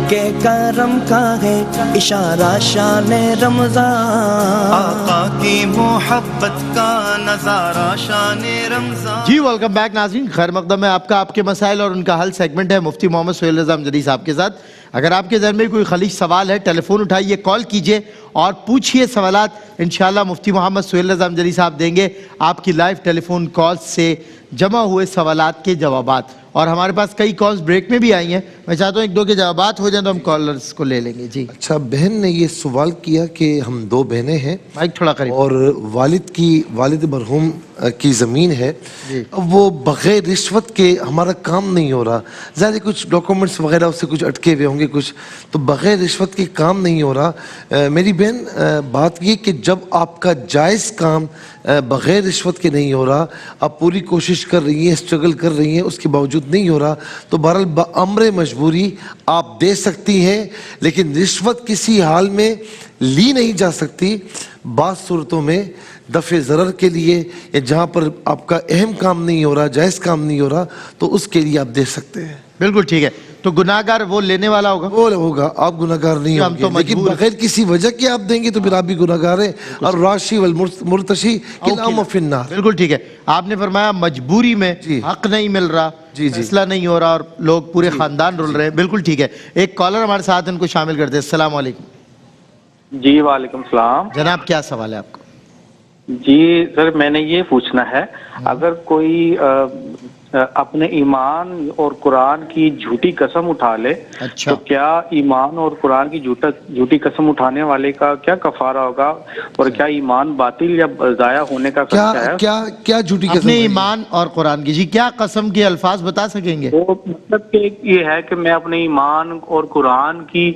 کے کرم کا ہے اشارہ شان رمضان، آقا کی محبت کا نظارہ شان رمضان۔ جی ویلکم بیک ناظرین، خیر مقدم ہے آپ کا آپ کے مسائل اور ان کا حل سیگمنٹ ہے مفتی محمد سہیل رضا امجدی صاحب کے ساتھ۔ اگر آپ کے ذہن میں کوئی خلیج سوال ہے ٹیلی فون اٹھائیے، کال کیجئے اور پوچھئے سوالات، انشاءاللہ مفتی محمد سہیل رضا امجدی صاحب دیں گے آپ کی لائیو ٹیلی فون کال سے جمع ہوئے سوالات کے جوابات۔ اور ہمارے پاس کئی کالز بریک میں بھی آئی ہیں، میں چاہتا ہوں ایک دو کے جوابات ہو جائیں تو ہم کالرز کو لے لیں گے۔ جی اچھا، بہن نے یہ سوال کیا کہ ہم دو بہنیں ہیں مائک تھوڑا قریب، اور والد مرحوم کی زمین ہے، جی وہ بغیر رشوت کے ہمارا کام نہیں ہو رہا، ظاہر کچھ ڈاکومنٹس وغیرہ اس سے کچھ اٹکے ہوئے ہوں گے کچھ، تو بغیر رشوت کے کام نہیں ہو رہا۔ میری بہن بات یہ کہ جب آپ کا جائز کام بغیر رشوت کے نہیں ہو رہا، آپ پوری کوشش کر رہی ہیں، اسٹرگل کر رہی ہیں، اس کے باوجود نہیں ہو رہا، تو بہرحال بامر مجبوری آپ دے سکتی ہیں، لیکن رشوت کسی حال میں لی نہیں جا سکتی۔ بعض صورتوں میں دفع ضرر کے لیے یا جہاں پر آپ کا اہم کام نہیں ہو رہا، جائز کام نہیں ہو رہا، تو اس کے لیے آپ دے سکتے ہیں۔ بالکل ٹھیک ہے، تو گناہگار وہ لینے والا ہوگا، وہ ہوگا، آپ گناہگار نہیں ہم ہوں تو گے، لیکن مجبور بغیر کسی وجہ کے آپ دیں گے تو پھر آپ بھی گناہگار ہیں، اور راشی والمرتشی کلام فی النار۔ بالکل ٹھیک ہے، آپ نے فرمایا مجبوری میں جی حق نہیں مل رہا، جی جی فیصلہ نہیں ہو رہا اور لوگ پورے خاندان رول رہے ہیں۔ بالکل ٹھیک ہے، ایک کالر ہمارے ساتھ ان کو شامل کرتے ہیں۔ السلام علیکم جی وعلیکم السلام جناب، کیا سوال ہے آپ کا؟ جی سر، میں نے یہ پوچھنا ہے اگر کوئی اپنے ایمان اور قرآن کی جھوٹی قسم اٹھا لے اچھا، تو کیا ایمان اور قرآن کی جھوٹی قسم اٹھانے والے کا کیا کفارہ ہوگا، اور کیا ایمان باطل یا ضائع ہونے کا خدشہ ہے؟ کیا جھوٹی قسم اپنے ہے؟ ایمان اور قرآن کی، جی کیا قسم کے الفاظ بتا سکیں گے؟ وہ مطلب کہ یہ ہے کہ میں اپنے ایمان اور قرآن کی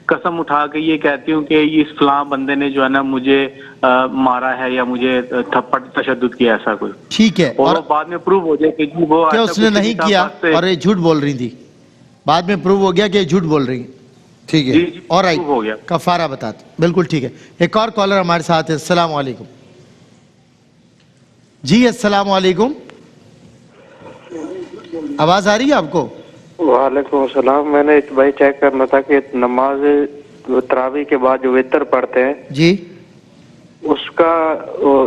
قسم اٹھا کے یہ کہتی ہوں کہ اس فلاں بندے نے جو ہے نا مجھے مارا ہے یا مجھے تھپڑ تشدد کیا، ایسا کوئی، ٹھیک ہے، اور اور وہ بعد میں پروو ہو جائے کہ جی وہ کیا ایسا اس نے کچھ نہیں تھا، کیا بس اور یہ جھوٹ بول رہی تھی، بعد میں پروو ہو گیا کہ یہ جھوٹ بول رہی ہیں؟ ٹھیک ہے، جی جی اور prove ہو گیا۔ کفارہ بتاتے، بالکل ٹھیک ہے۔ ایک اور کالر ہمارے ساتھ ہے۔ السلام علیکم جی، السلام علیکم، آواز آ رہی ہے آپ کو؟ وعلیکم السلام۔ میں نے بھائی چیک کرنا تھا کہ نماز تراویح کے بعد جو وتر پڑھتے ہیں جی اس کا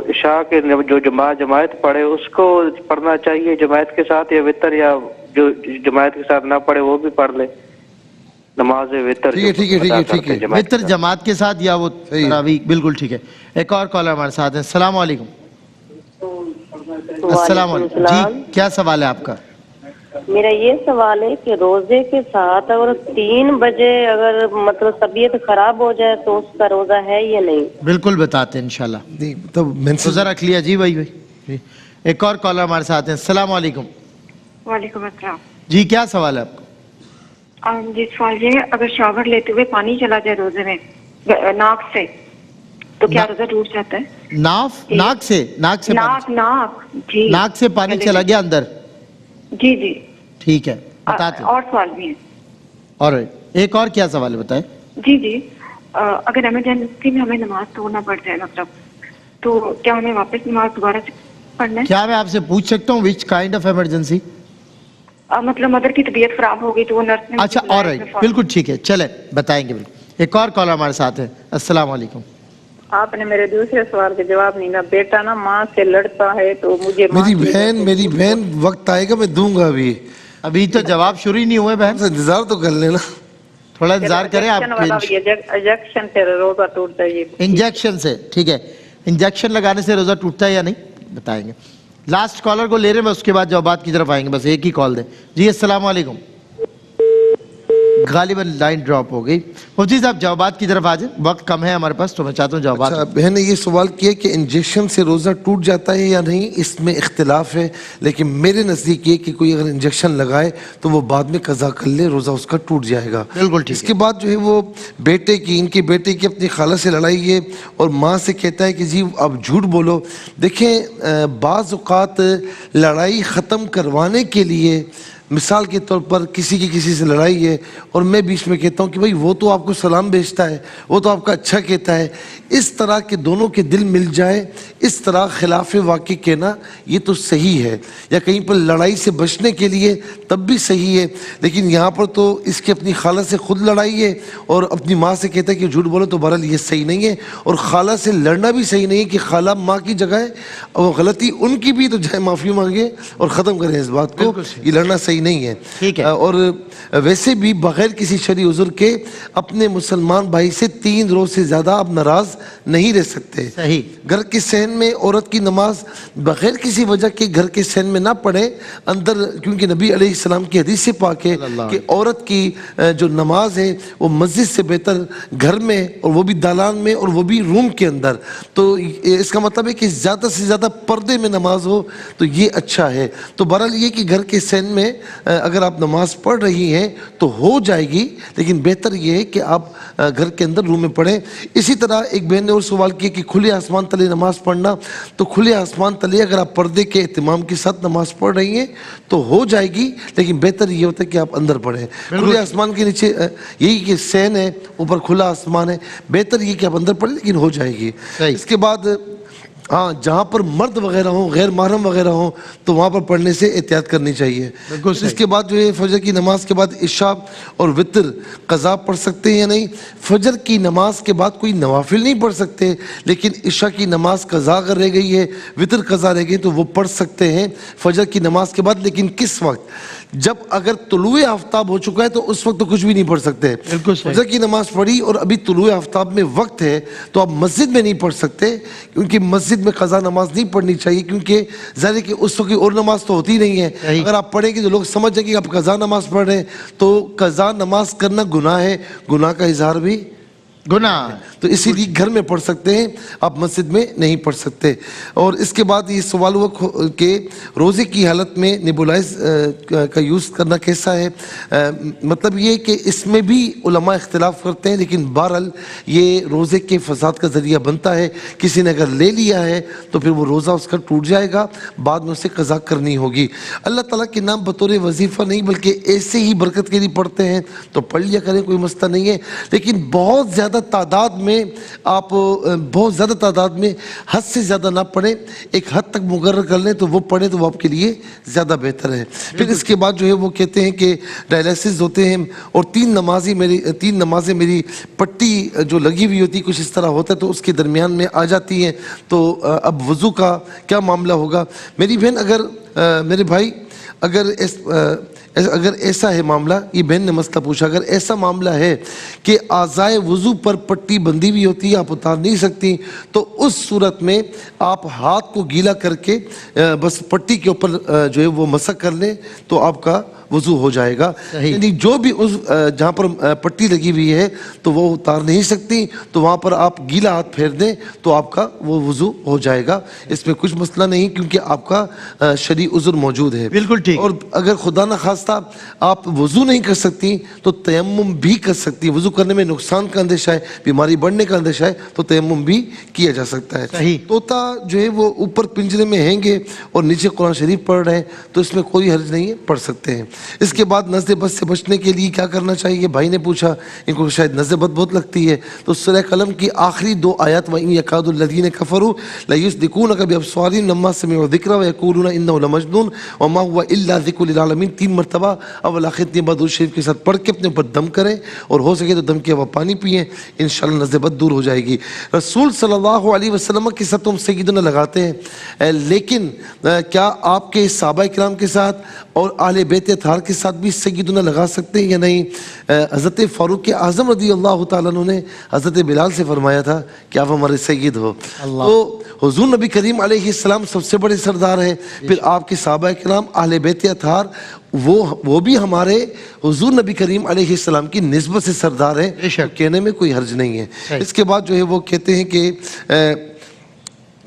عشاء کے جو جماعت پڑھے اس کو پڑھنا چاہیے جماعت کے ساتھ، یا وتر یا جو جماعت کے ساتھ نہ پڑھے وہ بھی پڑھ لے نماز وتر جو ادا کرتے ہیں جماعت کے وتر ساتھ؟ جماعت کے ساتھ یا وہ صحیح ہے۔ تراویح، بالکل ٹھیک ہے۔ ایک اور کالر ہمارے ساتھ ہے۔ السلام علیکم۔ السلام وعلیکم علیکم جی، السلام۔ کیا سوال ہے آپ کا؟ میرا یہ سوال ہے کہ روزے کے ساتھ اگر 3 بجے اگر مطلب طبیعت خراب ہو جائے تو اس کا روزہ ہے یا نہیں؟ بالکل بتاتے ہیں انشاءاللہ، نہیں مطلب روزہ رکھ لیا جی بھائی جی۔ ایک اور کالر ہمارے ساتھ ہیں۔ السلام علیکم وعلیکم السلام۔ جی، کیا سوال ہے آپ کا؟ جی سوال یہ ہے، اگر شاور لیتے ہوئے پانی چلا جائے روزے میں ناک سے تو کیا روزہ ٹوٹ جاتا ہے؟ ناک سے جی ناک سے پانی چلا گیا اندر؟ جی جی ٹھیک ہے، بتاتے ہیں۔ اور سوال بھی ہے۔ اور ایک اور کیا سوال ہے، بتائیں۔ جی جی، اگر ایمرجنسی میں ہمیں نماز توڑنا پڑ جائے مطلب، تو کیا ہمیں واپس نماز دوبارہ سے پڑھنا ہے؟ کیا میں آپ سے پوچھ سکتا ہوں وچ کائنڈ آف ایمرجنسی؟ مطلب مدر کی طبیعت خراب ہو گئی تو وہ نرس نے اچھا، اور بالکل ٹھیک ہے، چلیں بتائیں گے بالکل۔ ایک اور کالر ہمارے ساتھ ہے۔ السلام علیکم۔ آپ نے میرے دوسرے سوال کا جواب نہیں نا، بیٹا نا ماں سے لڑتا ہے تو مجھے میری بہن وقت آئے گا میں دوں گا، ابھی تو جواب شروع ہی نہیں ہوئے بہن، انتظار تو کر لینا، تھوڑا انتظار کریں آپ کے۔ انجیکشن سے روزہ ٹوٹتا ہے؟ انجیکشن سے، ٹھیک ہے، انجیکشن لگانے سے روزہ ٹوٹتا ہے یا نہیں بتائیں گے۔ لاسٹ کالر کو لے رہے ہیں، اس کے بعد جوابات کی طرف آئیں گے، بس ایک ہی کال دیں۔ جی السلام علیکم، غالباً لائن ڈراپ ہو گئی۔ مفتی صاحب جوابات کی طرف آ جائیں، وقت کم ہے ہمارے پاس تو میں چاہتا ہوں جوابات۔ اچھا، بہن نے یہ سوال کیا کہ انجیکشن سے روزہ ٹوٹ جاتا ہے یا نہیں، اس میں اختلاف ہے، لیکن میرے نزدیک یہ کہ کوئی اگر انجیکشن لگائے تو وہ بعد میں قضا کر لے، روزہ اس کا ٹوٹ جائے گا۔ بالکل ٹھیک ہے۔ اس کے بعد جو ہے وہ ان کے بیٹے کی اپنی خالہ سے لڑائی ہے اور ماں سے کہتا ہے کہ جی اب جھوٹ بولو۔ دیکھیں بعض اوقات لڑائی ختم کروانے کے لیے مثال کے طور پر کسی سے لڑائی ہے اور میں بیچ میں کہتا ہوں کہ بھائی وہ تو آپ کو سلام بھیجتا ہے, وہ تو آپ کا اچھا کہتا ہے, اس طرح کے دونوں کے دل مل جائے, اس طرح خلاف واقع کہنا یہ تو صحیح ہے, یا کہیں پر لڑائی سے بچنے کے لیے تب بھی صحیح ہے. لیکن یہاں پر تو اس کی اپنی خالہ سے خود لڑائی ہے اور اپنی ماں سے کہتا ہے کہ جھوٹ بولو, تو بہرحال یہ صحیح نہیں ہے. اور خالہ سے لڑنا بھی صحیح نہیں ہے کہ خالہ ماں کی جگہ ہے اور غلطی ان کی بھی, تو جائے معافی مانگے اور ختم کریں اس بات کو. یہ لڑنا صحیح نہیں ہے. ٹھیک ہے. اور ویسے بھی بغیر کسی شرعی عذر کے اپنے مسلمان بھائی سے 3 روز سے زیادہ آپ ناراض نہیں رہ سکتے. صحیح. گھر کے صحن میں عورت کی نماز بغیر کسی وجہ کے گھر کے صحن میں نہ پڑھے اندر, کیونکہ نبی علیہ السلام کی حدیث سے پاک ہے کہ عورت کی جو نماز ہے وہ مسجد سے بہتر گھر میں, اور وہ بھی دالان میں, اور وہ بھی روم کے اندر. تو اس کا مطلب ہے کہ زیادہ سے زیادہ پردے میں نماز ہو تو یہ اچھا ہے. تو بہرحال یہ کہ گھر کے صحن میں اگر آپ نماز پڑھ رہی ہیں تو ہو جائے گی, لیکن بہتر یہ ہے کہ آپ گھر کے اندر روم میں پڑھیں. اسی طرح ایک بہن نے اور سوال کیا کہ کھلے آسمان تلے نماز پڑھنا, تو کھلے آسمان تلے اگر آپ پردے کے اہتمام کے ساتھ نماز پڑھ رہی ہیں تو ہو جائے گی, لیکن بہتر یہ ہوتا ہے کہ آپ اندر پڑھیں. کھلے آسمان کے نیچے یہی کہ صحن ہے, اوپر کھلا آسمان ہے, بہتر یہ کہ آپ اندر پڑھیں, لیکن ہو جائے گی. اس کے بعد ہاں جہاں پر مرد وغیرہ ہوں, غیر محرم وغیرہ ہوں, تو وہاں پر پڑھنے سے احتیاط کرنی چاہیے. اس کے بعد جو ہے فجر کی نماز کے بعد عشاء اور وتر قضا پڑھ سکتے ہیں یا نہیں. فجر کی نماز کے بعد کوئی نوافل نہیں پڑھ سکتے, لیکن عشاء کی نماز قضا اگر رہ گئی ہے, وتر قضا رہ گئی, تو وہ پڑھ سکتے ہیں فجر کی نماز کے بعد. لیکن کس وقت؟ جب اگر طلوع آفتاب ہو چکا ہے تو اس وقت تو کچھ بھی نہیں پڑھ سکتے. فجر کی نماز پڑھی اور ابھی طلوع آفتاب میں وقت ہے تو آپ مسجد میں نہیں پڑھ سکتے, کیونکہ مسجد میں قضا نماز نہیں پڑھنی چاہیے, کیونکہ ظاہر ہے کہ اس وقت اور نماز تو ہوتی نہیں ہے. اگر آپ پڑھیں گے تو لوگ سمجھ جائیں گے کہ آپ قضا نماز پڑھ رہے ہیں, تو قضا نماز کرنا گناہ ہے, گناہ کا اظہار بھی گناہ. تو اسی لیے گھر میں پڑھ سکتے ہیں, آپ مسجد میں نہیں پڑھ سکتے. اور اس کے بعد یہ سوال ہوا کہ روزے کی حالت میں نیبولائز کا یوز کرنا کیسا ہے. مطلب یہ کہ اس میں بھی علماء اختلاف کرتے ہیں, لیکن بہرحال یہ روزے کے فساد کا ذریعہ بنتا ہے. کسی نے اگر لے لیا ہے تو پھر وہ روزہ اس کا ٹوٹ جائے گا, بعد میں اسے قضا کرنی ہوگی. اللہ تعالیٰ کے نام بطور وظیفہ نہیں بلکہ ایسے ہی برکت کے لیے پڑھتے ہیں تو پڑھ لیا کریں, کوئی مسئلہ نہیں ہے. لیکن بہت زیادہ تعداد میں آپ حد سے زیادہ نہ پڑھیں, ایک حد تک مقرر کر لیں تو وہ پڑھیں تو وہ آپ کے لیے زیادہ بہتر ہے. پھر اس کے بعد جو ہے وہ کہتے ہیں کہ ڈائلیسس ہوتے ہیں اور 3 نمازیں میری پٹی جو لگی ہوئی ہوتی کچھ اس طرح ہوتا ہے تو اس کے درمیان میں آ جاتی ہیں, تو اب وضو کا کیا معاملہ ہوگا. میری بہن میرے بھائی اگر ایسا ہے معاملہ, یہ بہن نے مسئلہ پوچھا, اگر ایسا معاملہ ہے کہ اعضائے وضو پر پٹی بندھی ہوئی ہوتی ہے, آپ اتار نہیں سکتی, تو اس صورت میں آپ ہاتھ کو گیلا کر کے بس پٹی کے اوپر جو ہے وہ مسح کر لیں تو آپ کا وضو ہو جائے گا. یعنی جو بھی جہاں پر پٹی لگی ہوئی ہے تو وہ اتار نہیں سکتی, تو وہاں پر آپ گیلا ہاتھ پھیر دیں تو آپ کا وہ وضو ہو جائے گا. اس میں کچھ مسئلہ نہیں, کیونکہ آپ کا شرعی عذر موجود ہے. بالکل ٹھیک. اور اگر خدا نخواستہ آپ وضو نہیں کر سکتی تو تیمم بھی کر سکتی. وضو کرنے میں نقصان کا اندیشہ ہے, بیماری بڑھنے کا اندیشہ ہے, تو تیمم بھی کیا جا سکتا ہے. صحیح. طوطا جو ہے وہ اوپر پنجرے میں ہیں گے اور نیچے قرآن شریف پڑھ رہے ہیں تو اس میں کوئی حرج نہیں ہے, پڑھ سکتے ہیں. اس کے بعد نزد بد سے بچنے کے لیے کیا کرنا چاہیے. بھائی نے پوچھا, ان کو شاید نزد بد بہت لگتی ہے, تو سورہ قلم کی آخری 2 آیات وَإِن يَكَادُ الَّذِينَ كَفَرُوا لَيُزْلِقُونَكَ بِأَبْصَارِهِمْ لَمَّا سَمِعُوا الذِّكْرَ وَيَقُولُونَ إِنَّهُ لَمَجْنُونٌ وَمَا هُوَ إِلَّا ذِكْرٌ لِلْعَالَمِينَ. 3 مرتبہ اول آخر 3 بار درود شریف کے ساتھ پڑھ کے اپنے اوپر دم کریں, اور ہو سکے تو دم کے ہوا پانی پئیں, انشاءاللہ نزد بد دور ہو جائے گی. رسول صلی اللہ علیہ وسلم کے ساتھ ہم سیدنا لگاتے ہیں, لیکن کیا آپ کے صحابہ کرام کے ساتھ اور اہل بیت اطہار کے ساتھ بھی سیدنا لگا سکتے ہیں یا نہیں. حضرت فاروق اعظم رضی اللہ تعالیٰ عنہ نے حضرت بلال سے فرمایا تھا کہ آپ ہمارے سید ہو. تو حضور نبی کریم علیہ السلام سب سے بڑے سردار ہیں, پھر آپ کے صحابہ کرام اہل بیت اطہار وہ بھی ہمارے حضور نبی کریم علیہ السلام کی نسبت سے سردار ہیں, کہنے میں کوئی حرج نہیں ہے. اس کے بعد جو ہے وہ کہتے ہیں کہ